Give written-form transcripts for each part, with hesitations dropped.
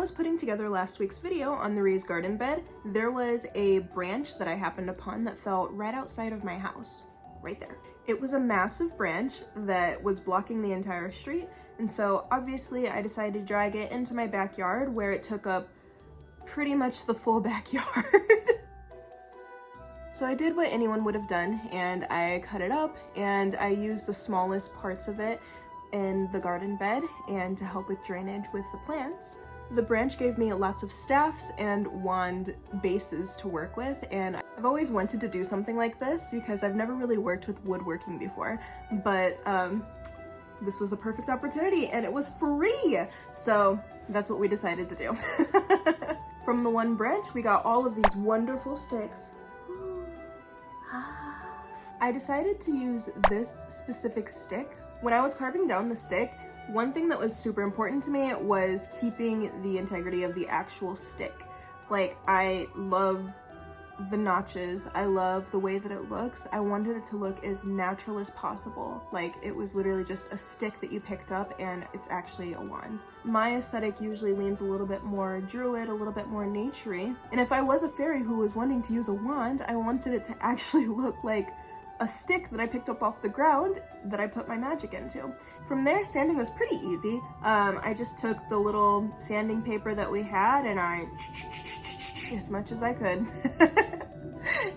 was putting together last week's video on the raised garden bed, there was a branch that I happened upon that fell right outside of my house, right there. It was a massive branch that was blocking the entire street, and so obviously I decided to drag it into my backyard where it took up pretty much the full backyard. So I did what anyone would have done, and I cut it up and I used the smallest parts of it in the garden bed and to help with drainage with the plants. The branch gave me lots of staffs and wand bases to work with, and I've always wanted to do something like this because I've never really worked with woodworking before, but this was a perfect opportunity and it was free, so that's what we decided to do. From the one branch we got all of these wonderful sticks. I decided to use this specific stick. When I was carving down the stick, one thing that was super important to me was keeping the integrity of the actual stick. Like, I love the notches, I love the way that it looks. I wanted it to look as natural as possible. Like, it was literally just a stick that you picked up and it's actually a wand. My aesthetic usually leans a little bit more druid, a little bit more naturey. And if I was a fairy who was wanting to use a wand, I wanted it to actually look like a stick that I picked up off the ground that I put my magic into. From there, sanding was pretty easy. I just took the little sanding paper that we had and I as much as I could.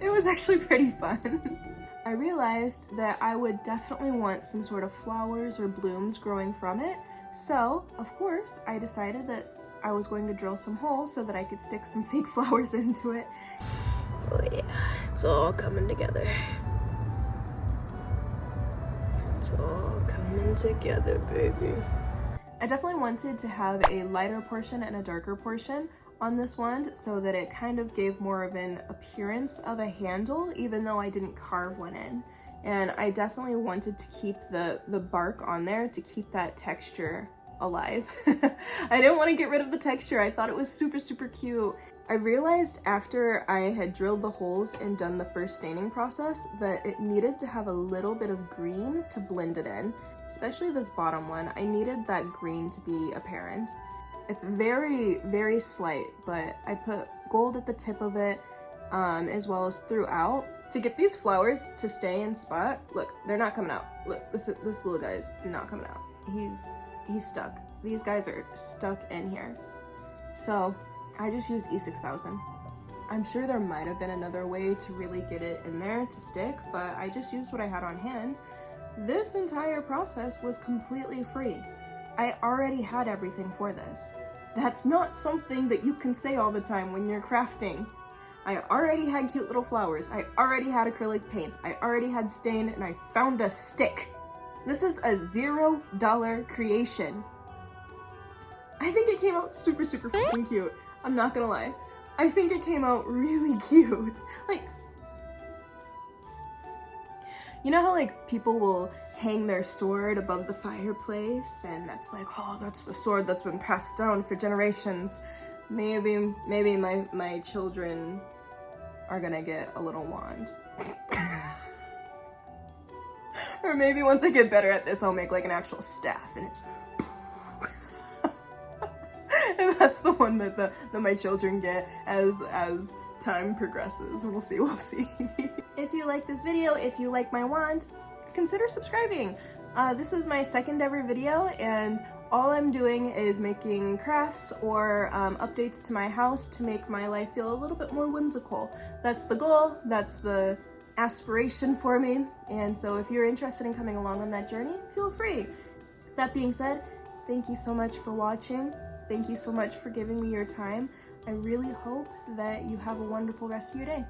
It was actually pretty fun. I realized that I would definitely want some sort of flowers or blooms growing from it. So, of course, I decided that I was going to drill some holes so that I could stick some fake flowers into it. Oh yeah, it's all coming together. It's all coming together, baby. I definitely wanted to have a lighter portion and a darker portion on this wand so that it kind of gave more of an appearance of a handle, even though I didn't carve one in. And I definitely wanted to keep the bark on there to keep that texture alive. I didn't want to get rid of the texture. I thought it was super, super cute. I realized after I had drilled the holes and done the first staining process that it needed to have a little bit of green to blend it in. Especially this bottom one, I needed that green to be apparent. It's very, very slight, but I put gold at the tip of it, as well as throughout. To get these flowers to stay in spot, look, they're not coming out. Look, this little guy's not coming out. He's stuck. These guys are stuck in here. So I just use E6000. I'm sure there might have been another way to really get it in there to stick, but I just used what I had on hand. This entire process was completely free. I already had everything for this. That's not something that you can say all the time when you're crafting. I already had cute little flowers. I already had acrylic paint. I already had stain, and I found a stick. This is a $0 creation. I think it came out super, super freaking cute. I'm not gonna lie. I think it came out really cute. Like, you know how like people will hang their sword above the fireplace and that's like, oh, that's the sword that's been passed down for generations. Maybe my children are gonna get a little wand. Or maybe once I get better at this, I'll make like an actual staff and it's and that's the one that my children get as time progresses. We'll see. If you like this video, if you like my wand, consider subscribing. This is my second ever video and all I'm doing is making crafts or updates to my house to make my life feel a little bit more whimsical. That's the goal, that's the aspiration for me, and so if you're interested in coming along on that journey, feel free. That being said, thank you so much for watching. Thank you so much for giving me your time. I really hope that you have a wonderful rest of your day.